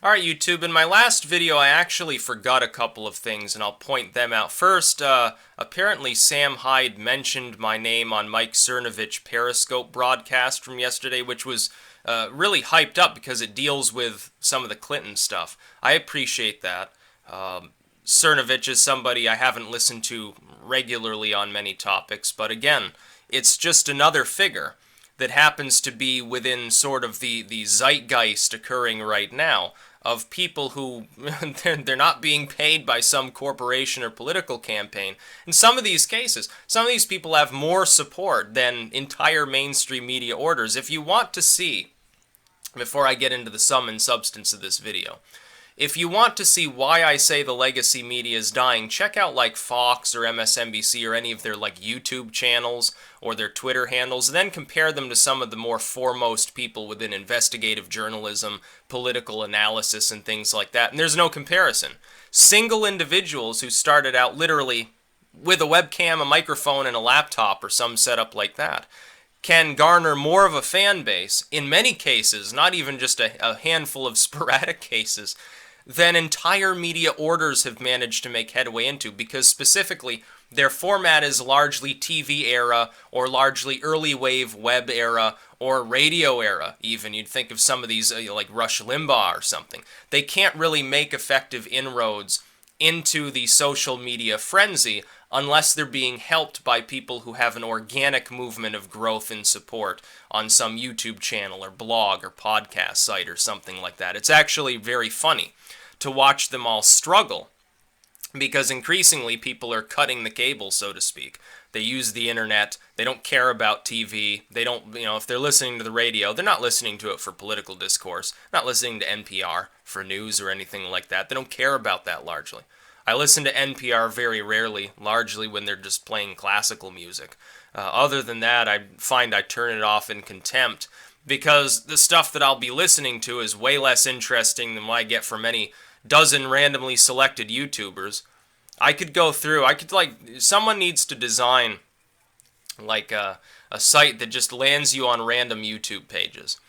Alright, YouTube, in my last video I actually forgot a couple of things, and I'll point them out. First, apparently Sam Hyde mentioned my name on Mike Cernovich Periscope broadcast from yesterday, which was really hyped up because it deals with some of the Clinton stuff. I appreciate that. Cernovich is somebody I haven't listened to regularly on many topics, but again, it's just another figure that happens to be within sort of the zeitgeist occurring right now of people who they're not being paid by some corporation or political campaign. In some of these cases, some of these people have more support than entire mainstream media orders. If you want to see, before I get into the sum and substance of this video, if you want to see why I say the legacy media is dying, check out like Fox or MSNBC or any of their like YouTube channels or their Twitter handles, and then compare them to some of the more foremost people within investigative journalism, political analysis, and things like that. And there's no comparison. Single individuals who started out literally with a webcam, a microphone, and a laptop or some setup like that can garner more of a fan base, in many cases, not even just a handful of sporadic cases, than entire media orders have managed to make headway into, because specifically their format is largely TV era or largely early wave web era or radio era even. You'd think of some of these like Rush Limbaugh or something. They can't really make effective inroads into the social media frenzy unless they're being helped by people who have an organic movement of growth and support on some YouTube channel or blog or podcast site or something like that. It's actually very funny to watch them all struggle, because increasingly people are cutting the cable, so to speak. They use the internet, they don't care about TV, they don't, if they're listening to the radio, they're not listening to it for political discourse, not listening to NPR for news or anything like that. They don't care about that largely. I listen to NPR very rarely, largely when they're just playing classical music. Other than that, I find I turn it off in contempt, because the stuff that I'll be listening to is way less interesting than what I get from any dozen randomly selected YouTubers. I could go through, someone needs to design like a site that just lands you on random YouTube pages.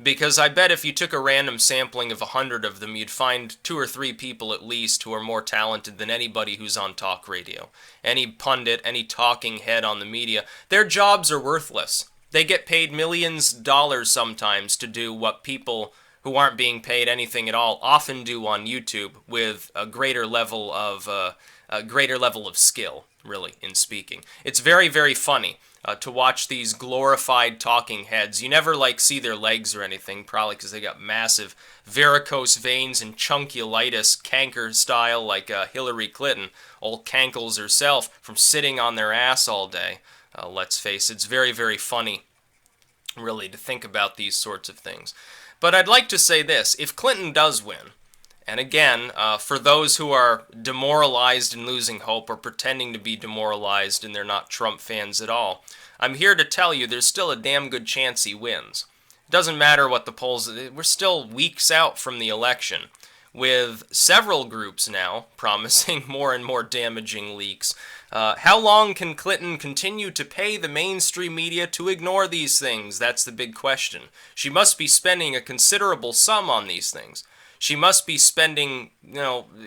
Because I bet if you took a random sampling of 100 of them, you'd find 2 or 3 people at least who are more talented than anybody who's on talk radio. Any pundit, any talking head on the media, their jobs are worthless. They get paid millions of dollars sometimes to do what people who aren't being paid anything at all often do on YouTube, with a greater level of skill, really, in speaking. It's very, very funny to watch these glorified talking heads. You never see their legs or anything, probably because they got massive varicose veins and chunkulitis, canker style, like Hillary Clinton, old cankles herself, from sitting on their ass all day. Let's face it, it's very, very funny, really, to think about these sorts of things. But I'd like to say this: if Clinton does win, and again, for those who are demoralized and losing hope, or pretending to be demoralized and they're not Trump fans at all, I'm here to tell you there's still a damn good chance he wins. It doesn't matter what the polls, we're still weeks out from the election, with several groups now promising more and more damaging leaks. How long can Clinton continue to pay the mainstream media to ignore these things? That's the big question. She must be spending a considerable sum on these things. She must be spending,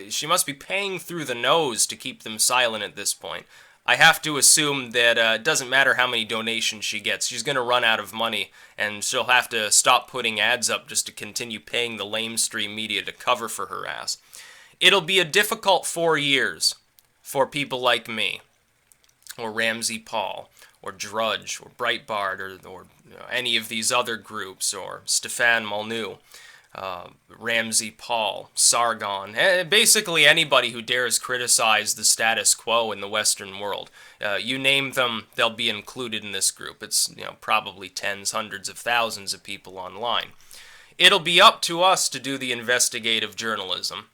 she must be paying through the nose to keep them silent at this point. I have to assume that it doesn't matter how many donations she gets. She's going to run out of money, and she'll have to stop putting ads up just to continue paying the lamestream media to cover for her ass. It'll be a difficult 4 years for people like me, or Ramsey Paul, or Drudge, or Breitbart, or any of these other groups, or Stefan Molyneux, Ramsey Paul, Sargon, basically anybody who dares criticize the status quo in the Western world. You name them, they'll be included in this group. It's probably tens, hundreds of thousands of people online. It'll be up to us to do the investigative journalism.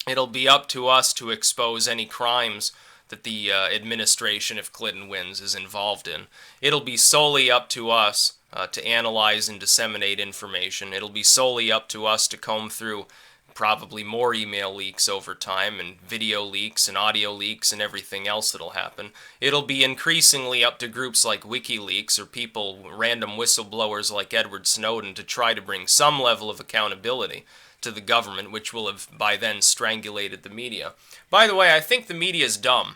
It'll be up to us to expose any crimes that the administration, if Clinton wins, is involved in. It'll be solely up to us to analyze and disseminate information. It'll be solely up to us to comb through probably more email leaks over time, and video leaks and audio leaks and everything else that'll happen. It'll be increasingly up to groups like WikiLeaks or people, random whistleblowers like Edward Snowden, to try to bring some level of accountability to the government, which will have by then strangulated the media. By the way, I think the media is dumb.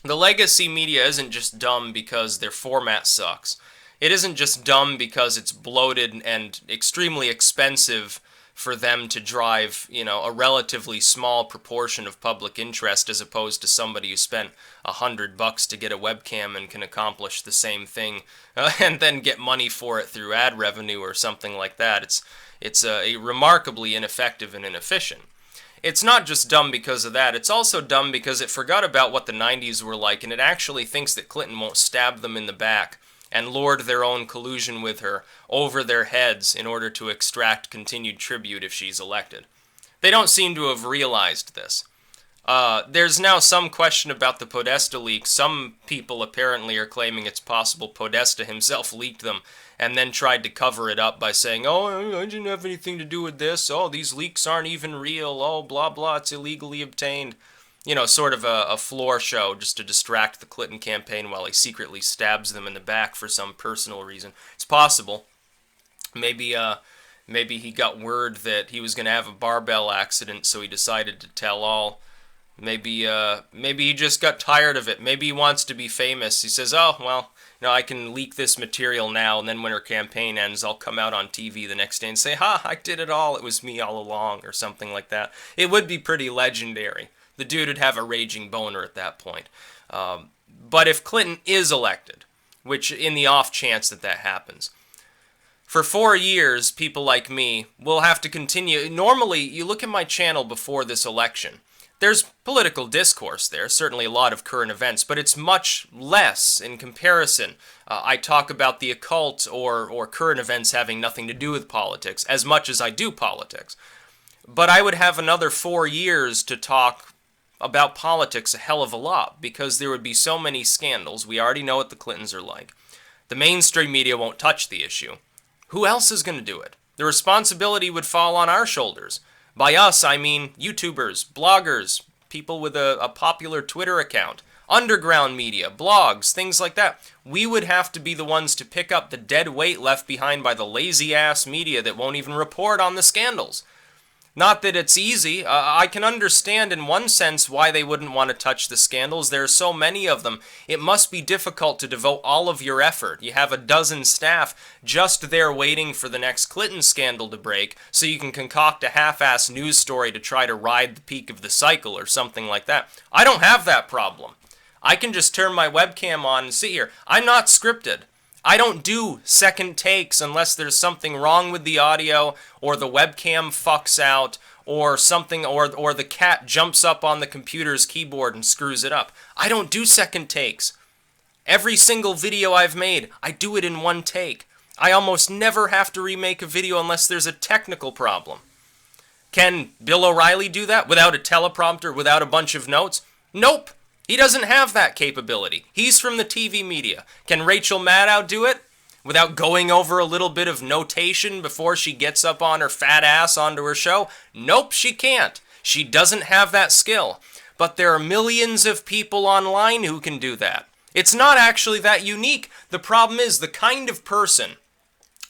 The legacy media isn't just dumb because their format sucks. It isn't just dumb because it's bloated and extremely expensive for them to drive, a relatively small proportion of public interest, as opposed to somebody who spent $100 to get a webcam and can accomplish the same thing and then get money for it through ad revenue or something like that. It's remarkably ineffective and inefficient. It's not just dumb because of that, it's also dumb because it forgot about what the 90s were like, and it actually thinks that Clinton won't stab them in the back and lord their own collusion with her over their heads in order to extract continued tribute if she's elected. They don't seem to have realized this. There's now some question about the Podesta leaks. Some people apparently are claiming it's possible Podesta himself leaked them and then tried to cover it up by saying, oh, I didn't have anything to do with this, oh, these leaks aren't even real, oh, blah, blah, it's illegally obtained. Sort of a floor show just to distract the Clinton campaign while he secretly stabs them in the back for some personal reason. It's possible. Maybe he got word that he was going to have a barbell accident, so he decided to tell all. Maybe he just got tired of it. Maybe he wants to be famous. He says, oh, well, I can leak this material now, and then when her campaign ends, I'll come out on TV the next day and say, ha, I did it all. It was me all along, or something like that. It would be pretty legendary. The dude would have a raging boner at that point. But if Clinton is elected, which in the off chance that happens, for 4 years, people like me will have to continue. Normally, you look at my channel before this election, there's political discourse there, certainly a lot of current events, but it's much less in comparison. I talk about the occult or current events having nothing to do with politics, as much as I do politics. But I would have another 4 years to talk about politics a hell of a lot, because there would be so many scandals. We already know what the Clintons are like. The mainstream media won't touch the issue. Who else is going to do it? The responsibility would fall on our shoulders. By us, I mean YouTubers, bloggers, people with a popular Twitter account, underground media, blogs, things like that. We would have to be the ones to pick up the dead weight left behind by the lazy-ass media that won't even report on the scandals. Not that it's easy. I can understand in one sense why they wouldn't want to touch the scandals. There are so many of them. It must be difficult to devote all of your effort. You have a dozen staff just there waiting for the next Clinton scandal to break so you can concoct a half-ass news story to try to ride the peak of the cycle or something like that. I don't have that problem. I can just turn my webcam on and sit here. I'm not scripted. I don't do second takes unless there's something wrong with the audio, or the webcam fucks out, or something, or the cat jumps up on the computer's keyboard and screws it up. I don't do second takes. Every single video I've made, I do it in one take. I almost never have to remake a video unless there's a technical problem. Can Bill O'Reilly do that without a teleprompter, without a bunch of notes? Nope. He doesn't have that capability. He's from the TV media. Can Rachel Maddow do it without going over a little bit of notation before she gets up on her fat ass onto her show? Nope, she can't. She doesn't have that skill. But there are millions of people online who can do that. It's not actually that unique. The problem is the kind of person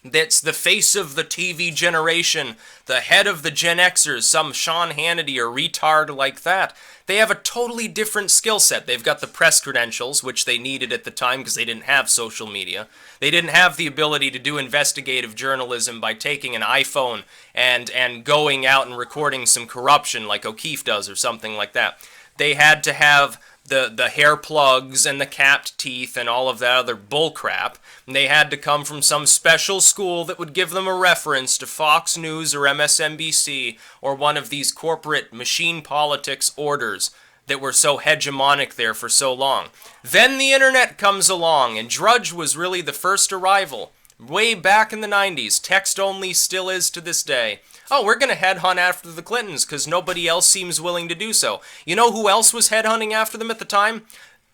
that's the face of the TV generation, the head of the Gen Xers, some Sean Hannity or retard like that. They have a totally different skill set. They've got the press credentials, which they needed at the time because they didn't have social media. They didn't have the ability to do investigative journalism by taking an iPhone and going out and recording some corruption like O'Keefe does or something like that. They had to have the hair plugs and the capped teeth and all of that other bullcrap. And they had to come from some special school that would give them a reference to Fox News or MSNBC or one of these corporate machine politics orders that were so hegemonic there for so long. Then the internet comes along, and Drudge was really the first arrival. Way back in the 90s, text only still is to this day. Oh, we're going to headhunt after the Clintons because nobody else seems willing to do so. You know who else was headhunting after them at the time?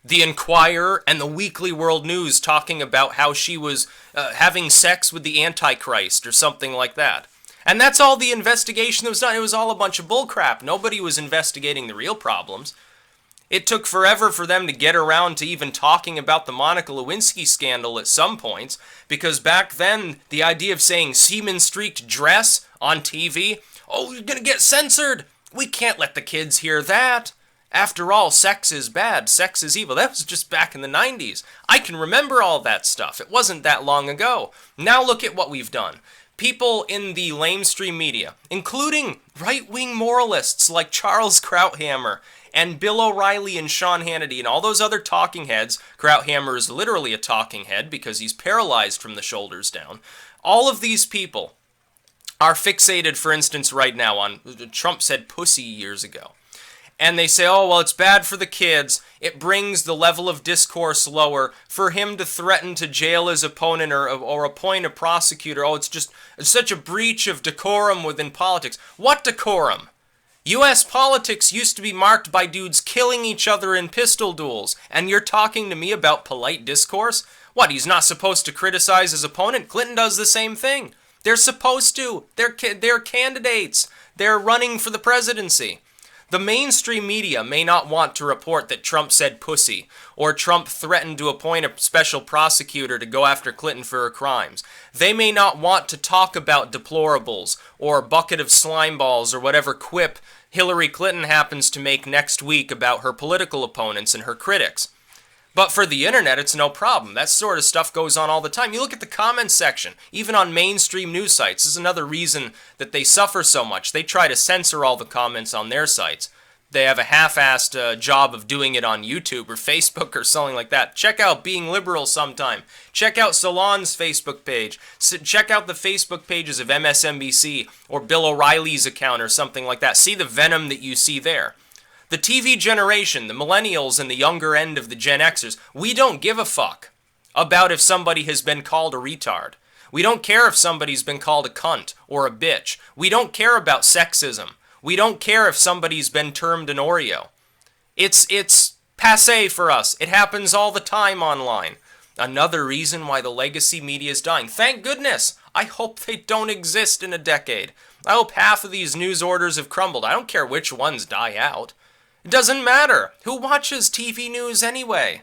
The Inquirer and the Weekly World News talking about how she was having sex with the Antichrist or something like that. And that's all the investigation that was done. It was all a bunch of bullcrap. Nobody was investigating the real problems. It took forever for them to get around to even talking about the Monica Lewinsky scandal at some points, because back then, the idea of saying semen-streaked dress on TV, oh, you're gonna get censored! We can't let the kids hear that! After all, sex is bad, sex is evil. That was just back in the 90s. I can remember all that stuff. It wasn't that long ago. Now look at what we've done. People in the lamestream media, including right-wing moralists like Charles Krauthammer, and Bill O'Reilly and Sean Hannity and all those other talking heads. Krauthammer is literally a talking head because he's paralyzed from the shoulders down. All of these people are fixated, for instance, right now on Trump said pussy years ago. And they say, oh, well, it's bad for the kids. It brings the level of discourse lower. For him to threaten to jail his opponent or appoint a prosecutor, oh, it's such a breach of decorum within politics. What decorum? U.S. politics used to be marked by dudes killing each other in pistol duels, and you're talking to me about polite discourse? What, he's not supposed to criticize his opponent? Clinton does the same thing. They're supposed to. They're candidates. They're running for the presidency. The mainstream media may not want to report that Trump said pussy, or Trump threatened to appoint a special prosecutor to go after Clinton for her crimes. They may not want to talk about deplorables, or bucket of slime balls, or whatever quip Hillary Clinton happens to make next week about her political opponents and her critics. But for the internet, it's no problem. That sort of stuff goes on all the time. You look at the comments section, even on mainstream news sites. This is another reason that they suffer so much. They try to censor all the comments on their sites. They have a half-assed job of doing it on YouTube or Facebook or something like that. Check out Being Liberal sometime. Check out Salon's Facebook page. Check out the Facebook pages of MSNBC or Bill O'Reilly's account or something like that. See the venom that you see there. The TV generation, the millennials and the younger end of the Gen Xers, we don't give a fuck about if somebody has been called a retard. We don't care if somebody's been called a cunt or a bitch. We don't care about sexism. We don't care if somebody's been termed an Oreo. It's passé for us. It happens all the time online. Another reason why the legacy media is dying. Thank goodness. I hope they don't exist in a decade. I hope half of these news orders have crumbled. I don't care which ones die out. It doesn't matter. Who watches TV news anyway?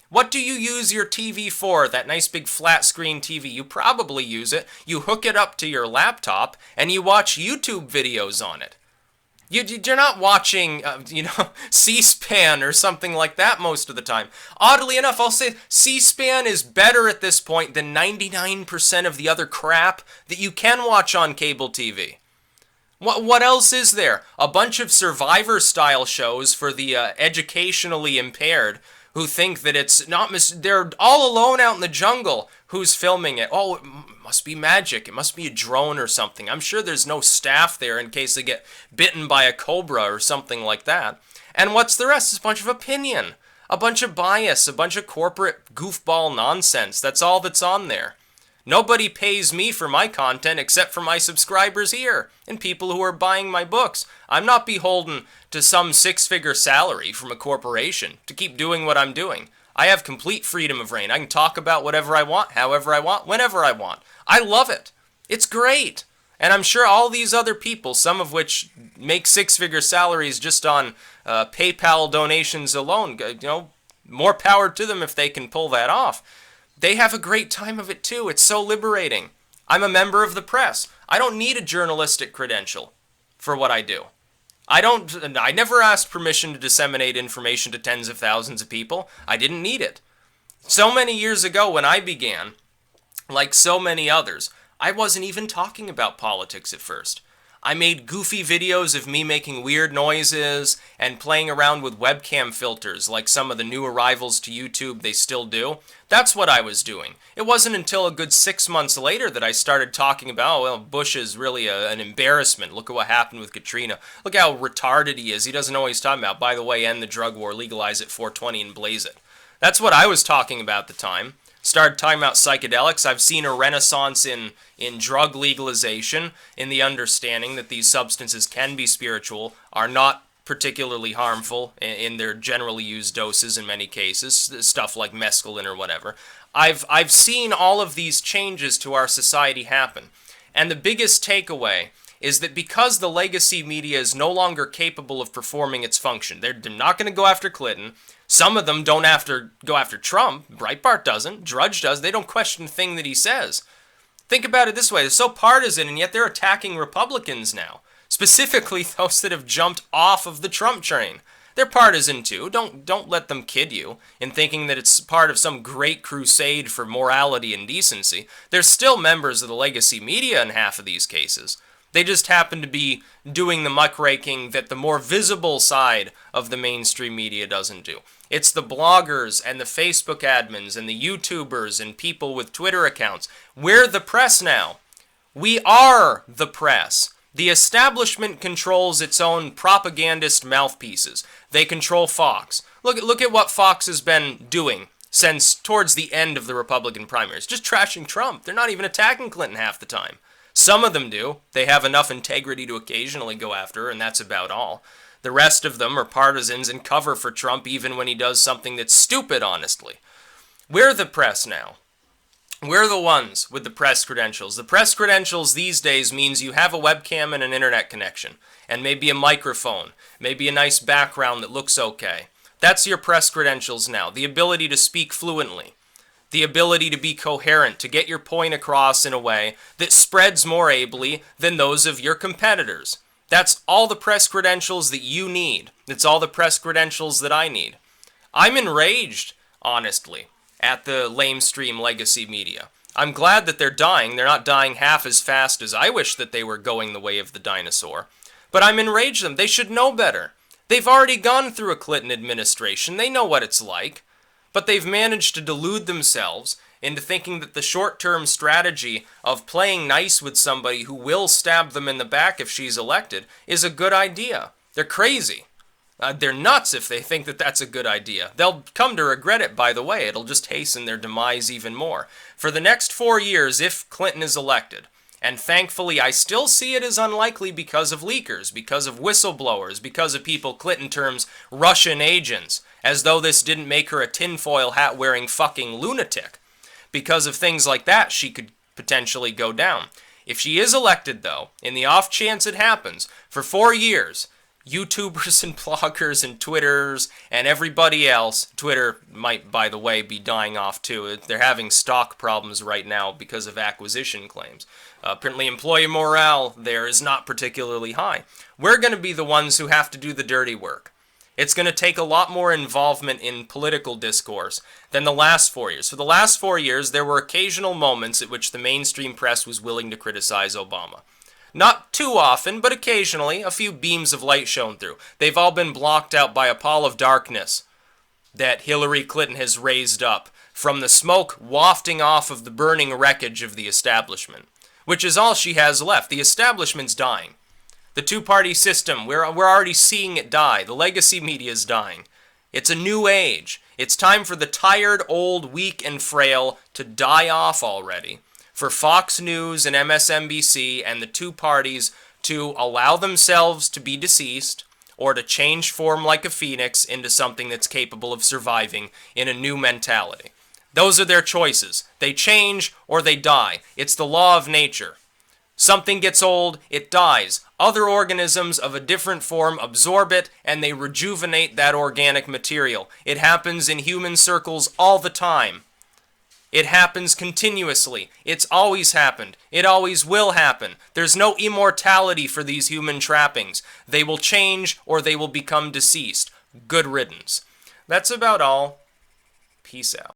What do you use your TV for? That nice big flat screen TV. You probably use it. You hook it up to your laptop and you watch YouTube videos on it. You're not watching, C-SPAN or something like that most of the time. Oddly enough, I'll say C-SPAN is better at this point than 99% of the other crap that you can watch on cable TV. What else is there? A bunch of Survivor-style shows for the educationally impaired who think that it's not... They're all alone out in the jungle. Who's filming it? Oh, it must be magic. It must be a drone or something. I'm sure there's no staff there in case they get bitten by a cobra or something like that. And what's the rest? It's a bunch of opinion. A bunch of bias. A bunch of corporate goofball nonsense. That's all that's on there. Nobody pays me for my content except for my subscribers here and people who are buying my books. I'm not beholden to some six-figure salary from a corporation to keep doing what I'm doing. I have complete freedom of reign. I can talk about whatever I want, however I want, whenever I want. I love it. It's great. And I'm sure all these other people, some of which make six-figure salaries just on PayPal donations alone, more power to them if they can pull that off. They have a great time of it too. It's so liberating. I'm a member of the press. I don't need a journalistic credential for what I do. I never asked permission to disseminate information to tens of thousands of people. I didn't need it. So many years ago when I began, like so many others, I wasn't even talking about politics at first. I made goofy videos of me making weird noises and playing around with webcam filters like some of the new arrivals to YouTube they still do. That's what I was doing. It wasn't until a good 6 months later that I started talking about, oh, well, Bush is really an embarrassment. Look at what happened with Katrina. Look how retarded he is. He doesn't know what he's talking about. By the way, end the drug war, legalize it 420 and blaze it. That's what I was talking about at the time. Started talking about psychedelics. I've seen a renaissance in drug legalization, in the understanding that these substances can be spiritual, are not particularly harmful in their generally used doses in many cases, stuff like mescaline or whatever. I've seen all of these changes to our society happen. And the biggest takeaway is that because the legacy media is no longer capable of performing its function, they're not going to go after Clinton. Some of them don't go after Trump. Breitbart doesn't. Drudge does. They don't question a thing that he says. Think about it this way. They're so partisan, and yet they're attacking Republicans now. Specifically those that have jumped off of the Trump train. They're partisan too. Don't let them kid you in thinking that it's part of some great crusade for morality and decency. They're still members of the legacy media in half of these cases. They just happen to be doing the muckraking that the more visible side of the mainstream media doesn't do. It's the bloggers and the Facebook admins and the YouTubers and people with Twitter accounts. We're the press now. We are the press. The establishment controls its own propagandist mouthpieces. They control Fox. Look at what Fox has been doing since towards the end of the Republican primaries. Just trashing Trump. They're not even attacking Clinton half the time. Some of them do. They have enough integrity to occasionally go after her, and that's about all. The rest of them are partisans and cover for Trump even when he does something that's stupid, honestly. We're the press now. We're the ones with the press credentials. The press credentials these days means you have a webcam and an internet connection, and maybe a microphone, maybe a nice background that looks okay. That's your press credentials now. The ability to speak fluently. The ability to be coherent, to get your point across in a way that spreads more ably than those of your competitors. That's all the press credentials that you need. It's all the press credentials that I need. I'm enraged, honestly, at the lamestream legacy media. I'm glad that they're dying. They're not dying half as fast as I wish that they were going the way of the dinosaur. But I'm enraged at them. They should know better. They've already gone through a Clinton administration. They know what it's like. But they've managed to delude themselves into thinking that the short-term strategy of playing nice with somebody who will stab them in the back if she's elected is a good idea. They're crazy. They're nuts if they think that that's a good idea. They'll come to regret it, by the way. It'll just hasten their demise even more. For the next 4 years, if Clinton is elected, and thankfully I still see it as unlikely because of leakers, because of whistleblowers, because of people Clinton terms Russian agents, as though this didn't make her a tinfoil hat-wearing fucking lunatic. Because of things like that, she could potentially go down. If she is elected, though, in the off chance it happens, for 4 years, YouTubers and bloggers and Twitters and everybody else, Twitter might, by the way, be dying off too. They're having stock problems right now because of acquisition claims. Apparently employee morale there is not particularly high. We're going to be the ones who have to do the dirty work. It's going to take a lot more involvement in political discourse than the last 4 years. For the last 4 years, there were occasional moments at which the mainstream press was willing to criticize Obama. Not too often, but occasionally, a few beams of light shone through. They've all been blocked out by a pall of darkness that Hillary Clinton has raised up from the smoke wafting off of the burning wreckage of the establishment, which is all she has left. The establishment's dying. The two-party system, we're already seeing it die. The legacy media is dying. It's a new age. It's time for the tired, old, weak, and frail to die off already. For Fox News and MSNBC and the two parties to allow themselves to be deceased or to change form like a phoenix into something that's capable of surviving in a new mentality. Those are their choices. They change or they die. It's the law of nature. Something gets old, it dies. Other organisms of a different form absorb it and they rejuvenate that organic material. It happens in human circles all the time. It happens continuously. It's always happened. It always will happen. There's no immortality for these human trappings. They will change or they will become deceased. Good riddance. That's about all. Peace out.